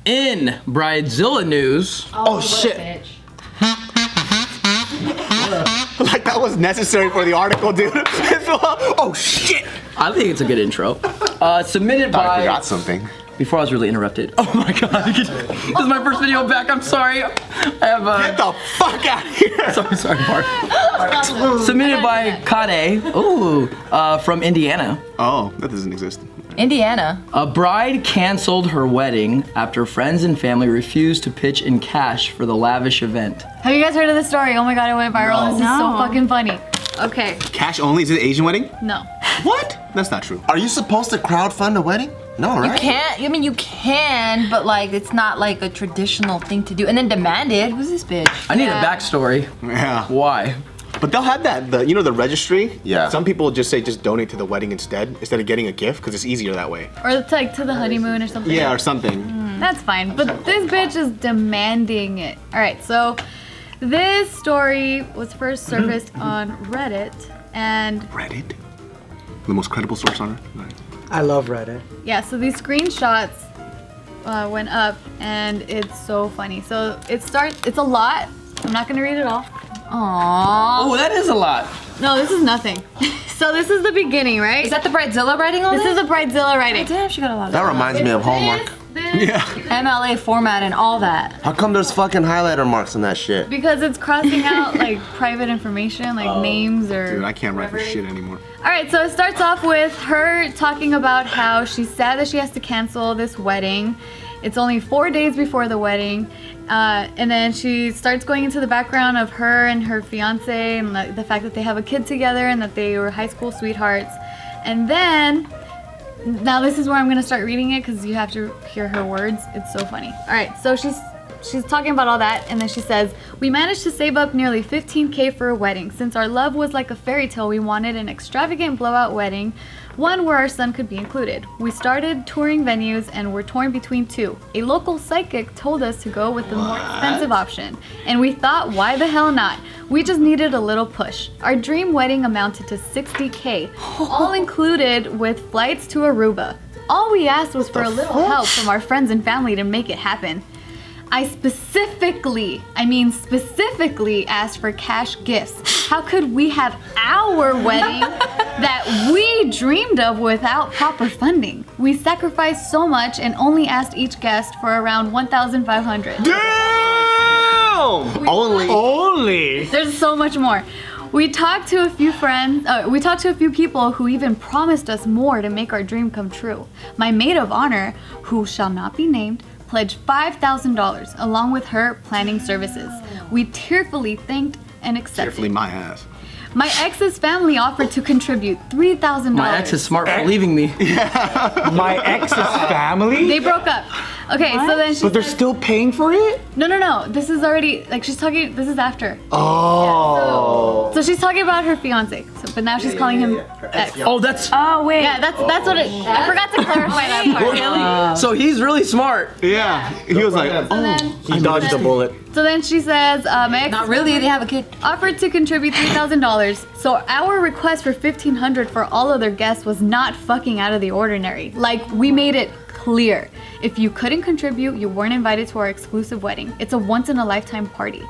In Bridezilla news. Oh shit. Bitch. Like that was necessary for the article, dude. Oh shit. I think it's a good intro. Submitted I by. forgot something. Before I was really interrupted. Oh my god. This is my first video back. I'm sorry. I have Get the fuck out of here. Sorry, Bart. Submitted by Kade. Ooh, from Indiana. Oh, that doesn't exist. Indiana. A bride canceled her wedding after friends and family refused to pitch in cash for the lavish event. Have you guys heard of this story? Oh my god, it went viral. No. This is so fucking funny. Okay, Cash only? Is it an Asian wedding? no. What? That's not true. Are you supposed to crowdfund a wedding? No, right? You can't. I mean, you can, but like, it's not like a traditional thing to do. And then demanded. Who's this bitch? I need a backstory. Yeah. Why? But they'll have that, the registry. Yeah. Some people just say just donate to the wedding instead of getting a gift because it's easier that way. Or it's like to the honeymoon or something. Yeah, or something. That's fine, but this bitch is demanding it. All right, so this story was first surfaced on Reddit, and Reddit? The most credible source on earth? Right. I love Reddit. yeah, so these screenshots went up, and it's so funny. So it's a lot. I'm not gonna read it all. Aww. Oh, that is a lot. No, this is nothing. So this is the beginning, right? Is that the Bridezilla writing all This is the Bridezilla writing. Damn, she got a lot of That reminds me of homework. Yeah. MLA format and all that. How come there's fucking highlighter marks on that shit? Because it's crossing out like private information, like names or. Dude, I can't write for shit anymore. All right, so it starts off with her talking about how she's sad that she has to cancel this wedding. It's only 4 days before the wedding. And then she starts going into the background of her and her fiance and the fact that they have a kid together and that they were high school sweethearts. And then, now this is where I'm gonna start reading it because you have to hear her words. It's so funny. All right, so she's talking about all that, and then she says, "We managed to save up nearly $15K for a wedding. Since our love was like a fairy tale, we wanted an extravagant blowout wedding, one where our son could be included. We started touring venues and were torn between two. A local psychic told us to go with the more expensive option, and we thought, why the hell not? We just needed a little push. Our dream wedding amounted to $60K, all included with flights to Aruba. All we asked was for a little help from our friends and family to make it happen. I specifically asked for cash gifts. How could we have our wedding that we dreamed of without proper funding? We sacrificed so much and only asked each guest for around $1,500. Damn! Only? There's so much more. We talked to a few people who even promised us more to make our dream come true. My maid of honor, who shall not be named, pledged $5,000 along with her planning services. We tearfully thanked and accepted. Tearfully my ass. My ex's family offered to contribute $3,000. My ex is smart for leaving me. My ex's family? They broke up. Okay, so then she But they're said- still paying for it? No. This is already, like, she's talking, this is after. Oh. So she's talking about her fiance, but now she's calling him ex. Oh, that's. Oh, wait. Yeah, that's what it, I forgot to clarify that part. So he's really smart. Yeah. He was like, He dodged a bullet. So then she says, my ex Not really, they have a kid. offered to contribute $3,000. So our request for $1,500 for all other guests was not fucking out of the ordinary. Like, we made it clear. If you couldn't contribute, you weren't invited to our exclusive wedding. It's a once-in-a-lifetime party.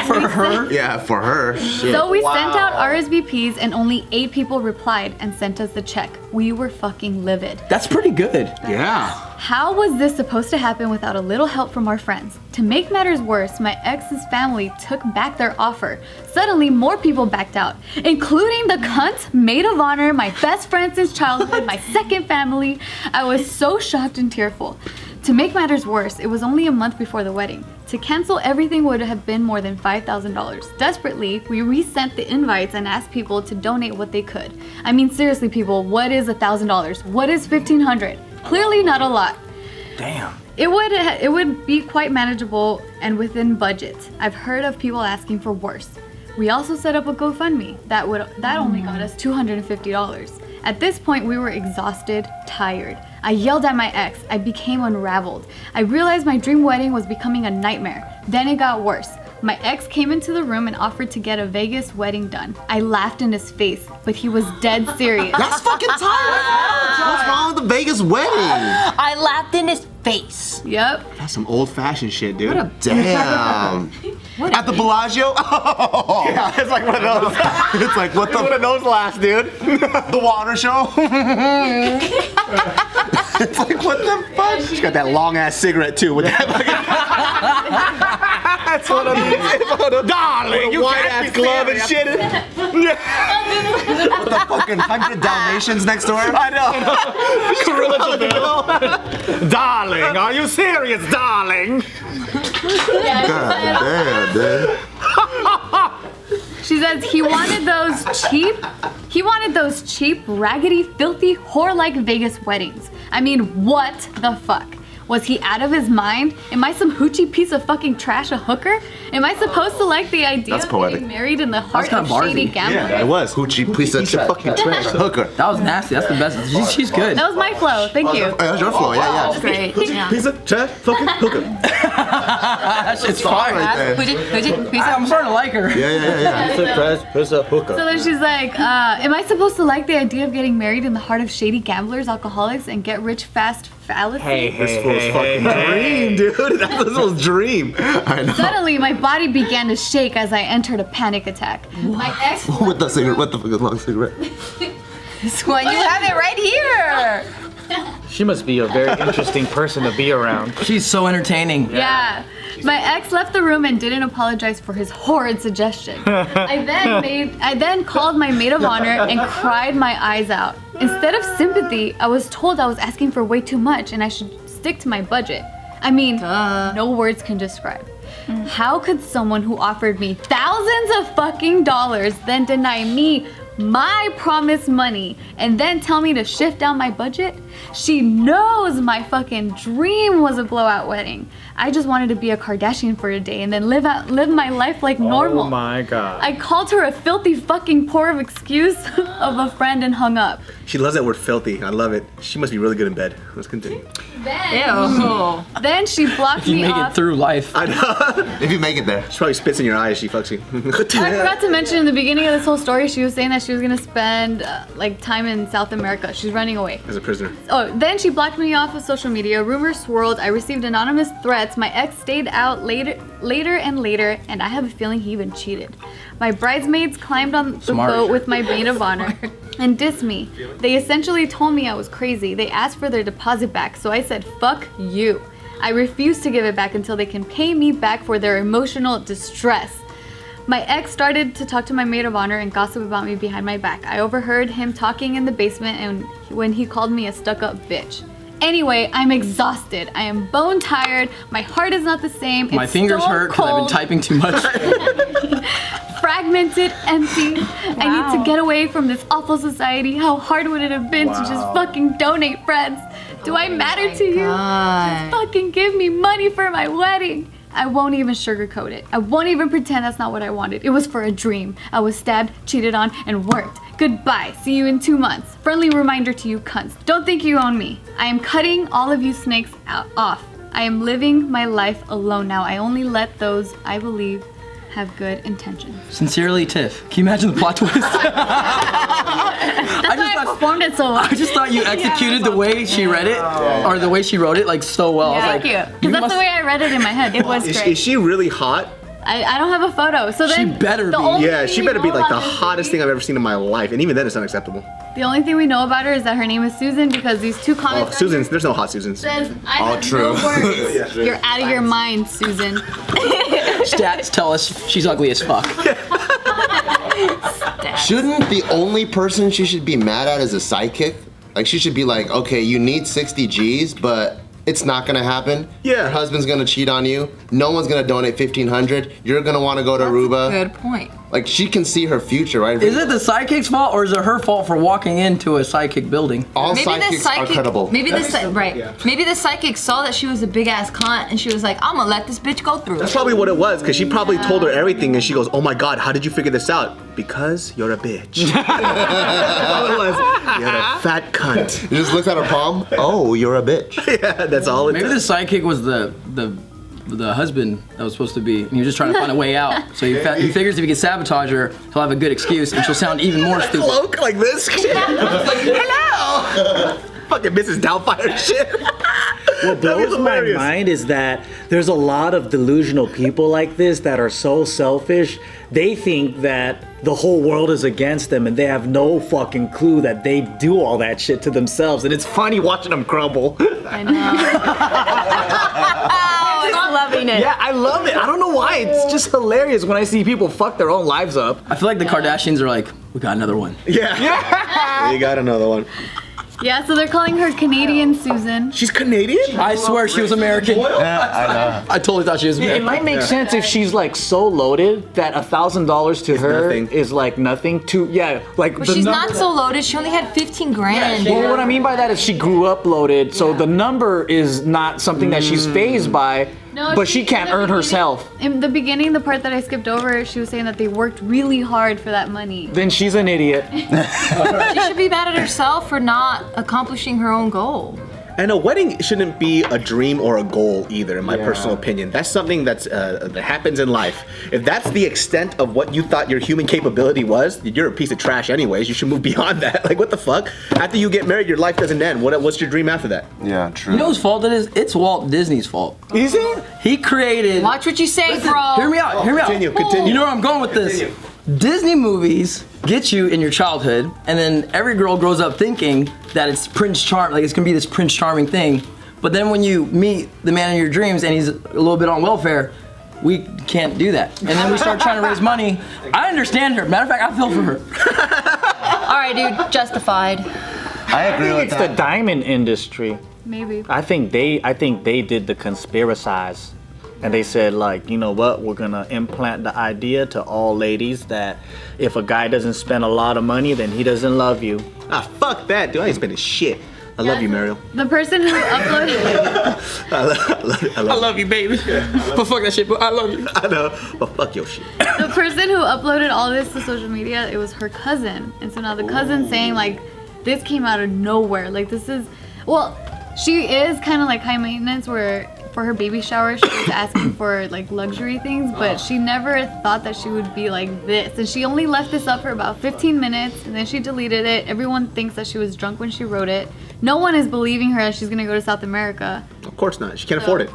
For her? Yeah, for her. Shit. So we sent out RSVPs and only 8 people replied and sent us the check. We were fucking livid. That's pretty good. yeah. How was this supposed to happen without a little help from our friends? To make matters worse, my ex's family took back their offer. Suddenly, more people backed out, including the cunt, maid of honor, my best friend since childhood, my second family. I was so shocked and tearful. To make matters worse, it was only a month before the wedding. To cancel everything would have been more than $5,000. Desperately, we resent the invites and asked people to donate what they could. I mean, seriously, people, what is $1,000? What is $1,500? Clearly not a lot. Damn. It would be quite manageable and within budget. I've heard of people asking for worse. We also set up a GoFundMe that only got us $250. At this point, we were exhausted, tired. I yelled at my ex. I became unraveled. I realized my dream wedding was becoming a nightmare. Then it got worse. My ex came into the room and offered to get a Vegas wedding done. I laughed in his face, but he was dead serious. That's fucking tired. What's wrong with the Vegas wedding. I laughed in his face. Yep. That's some old-fashioned shit, dude. Damn. At the Bellagio? Oh. Yeah, it's like one of those. It's like, what One the? of those last, dude. The water show? It's like, what the fuck? She's got that long-ass cigarette, too, with that That's one of these. darling, you white-ass glove and shit. With the fucking 100 Dalmatians next door? I know. Darling, are you serious, darling? God damn, dude. She says he wanted those cheap, raggedy, filthy, whore-like Vegas weddings. I mean, what the fuck? Was he out of his mind? Am I some hoochie piece of fucking trash, a hooker? Am I supposed to like the idea That's of poetic. getting married in the heart kinda of shady Barzy. gambling? It was. Hoochie piece of fucking trash hooker. That was nasty. That's the best. She's good. That was my flow. Thank you. Oh, that's your floor, yeah, yeah. Great. Yeah. Piece of trash fucking hooker. That shit's fire. Right there. I'm starting to like her. Yeah. Press a hooker. So then she's like, am I supposed to like the idea of getting married in the heart of shady gamblers, alcoholics, and get rich fast fallacy? This fool's fucking dream, dude. That was his dream. I know. Suddenly, my body began to shake as I entered a panic attack. My ex With the cigarette, what the fuck is long cigarette? This one, you have it right here. She must be a very interesting person to be around. She's so entertaining. Yeah. My ex left the room and didn't apologize for his horrid suggestion. I then called my maid of honor and cried my eyes out. Instead of sympathy, I was told I was asking for way too much and I should stick to my budget. I mean, no words can describe. How could someone who offered me thousands of fucking dollars then deny me my promised money and then tell me to shift down my budget? She knows my fucking dream was a blowout wedding. I just wanted to be a Kardashian for a day and then live my life like normal. Oh my god. I called her a filthy fucking poor of excuse of a friend and hung up. She loves that word filthy. I love it. She must be really good in bed. Let's continue. Then she blocked You me make off. it through life. I know. If you make it there. She probably spits in your eye as she fucks you. I forgot to mention in the beginning of this whole story, she was saying that she was gonna spend like time in South America. She's running away. As a prisoner. Oh, then she blocked me off of social media. Rumors swirled. I received anonymous threats. My ex stayed out later, and I have a feeling he even cheated. My bridesmaids climbed on the Smart. boat with my maid of honor and dissed me. They essentially told me I was crazy. They asked for their deposit back, so I said, fuck you. I refused to give it back until they can pay me back for their emotional distress. My ex started to talk to my maid of honor and gossip about me behind my back. I overheard him talking in the basement and when he called me a stuck-up bitch. Anyway, I'm exhausted. I am bone tired. My heart is not the same. My It's fingers stone hurt because I've been cold, typing too much. fragmented, empty. I need to get away from this awful society. How hard would it have been to just fucking donate, friends? Do I matter to you? Just fucking give me money for my wedding. I won't even sugarcoat it. I won't even pretend that's not what I wanted. It was for a dream. I was stabbed, cheated on, and worked. Goodbye. See you in 2 months. Friendly reminder to you cunts. Don't think you own me. I am cutting all of you snakes off. I am living my life alone now. I only let those I believe have good intentions. Sincerely, Tiff. Can you imagine the plot twist? That's why I performed it so well. I just thought you executed the way she read it, or the way she wrote it, like so well. I was Thank like, you. Because that's must- the way I read it in my head. It was Is great. she really hot? I don't have a photo. So then She better the be. only Yeah, thing she we better be know like the about this hottest lady- thing I've ever seen in my life. And even then, it's unacceptable. The only thing we know about her is that her name is Susan because these two Oh, comments Susan's. There's no hot Susans. says, I All have true. no words. You're out of your mind, Susan. Stats tell us she's ugly as fuck. Shouldn't the only person she should be mad at is a sidekick? Like she should be like, okay, you need 60 G's, but it's not gonna happen. Yeah. Your husband's gonna cheat on you. No one's gonna donate 1,500. You're gonna wanna go to Aruba. Good point. Like she can see her future, right? Is it the sidekick's fault, or is it her fault for walking into a psychic building? All sidekicks are credible. Maybe Maybe the psychic saw that she was a big ass cunt and she was like, I'm gonna let this bitch go through. That's probably what it was, because she probably told her everything, and she goes, "Oh my God, how did you figure this out?" Because you're a bitch. That's all it was. You're a fat cunt. You just looked at her palm. Oh, you're a bitch. Yeah, that's all it Maybe the is. sidekick was the husband that was supposed to be, and he was just trying to find a way out. So he figures if he can sabotage her, he'll have a good excuse, and she'll sound even more stupid. Cloak like this. Hello. Fucking Mrs. Doubtfire shit. What blows my mind is that there's a lot of delusional people like this that are so selfish. They think that the whole world is against them and they have no fucking clue that they do all that shit to themselves. And it's funny watching them crumble. I know. I'm loving it. Yeah, I love it. I don't know why. It's just hilarious when I see people fuck their own lives up. I feel like the Kardashians are like, we got another one. Yeah. You got another one. Yeah, so they're calling her Canadian Susan. She's Canadian? I swear she was American. Yeah, I totally thought she was It American. might make sense if she's like so loaded that $1,000 to her nothing. is like nothing to, like But the she's number. not so loaded. She only had 15 grand. Well, what I mean by that is she grew up loaded, so the number is not something that she's phased by, No, but she can't earn herself. In the beginning, the part that I skipped over, she was saying that they worked really hard for that money. Then she's an idiot. She should be mad at herself for not accomplishing her own goal. And a wedding shouldn't be a dream or a goal either, in my personal opinion. That's something that happens in life. If that's the extent of what you thought your human capability was, you're a piece of trash anyways. You should move beyond that. Like, what the fuck? After you get married, your life doesn't end. What's your dream after that? Yeah, true. You know whose fault it is? It's Walt Disney's fault. Is it? He created... Watch what you say, bro. Hear me out, hear me out. Continue. You know where I'm going with this? Disney movies get you in your childhood, and then every girl grows up thinking that it's Prince Charm, like it's gonna be this Prince Charming thing. But then when you meet the man of your dreams and he's a little bit on welfare, we can't do that. And then we start trying to raise money. I understand her. Matter of fact, I feel for her. All right, dude. Justified. I agree with It's the that. diamond industry. Maybe. I think they did the conspiracize. And they said, like, you know what, we're gonna implant the idea to all ladies that if a guy doesn't spend a lot of money, then he doesn't love you. Ah, fuck that, dude. I ain't spending shit. I love you, Mariel. The person who uploaded I love you, baby. But fuck that shit, but I love you. I know, but fuck your shit. the person who uploaded all this to social media, it was her cousin. And so now the cousin's saying like this came out of nowhere. Like this is she is kind of like high maintenance where for her baby shower she was asking for like luxury things, but she never thought that she would be like this. And she only left this up for about 15 minutes and then she deleted it. Everyone thinks that she was drunk when she wrote it. No one is believing her that she's gonna go to South America. Of course not. She can't afford it.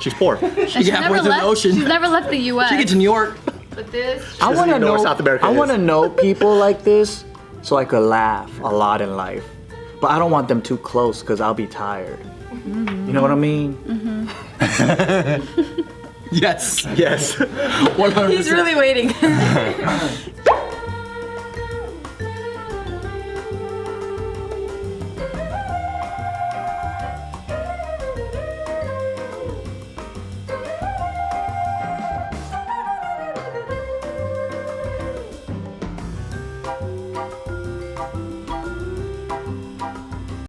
She's poor. And she's halfway through the ocean. She's never left the US. She gets to New York. But this I want to even know where know. South America I is. want to know people like this, so I could laugh a lot in life. But I don't want them too close, because I'll be tired. You know what I mean? Yes. Yes. 100%. He's really waiting.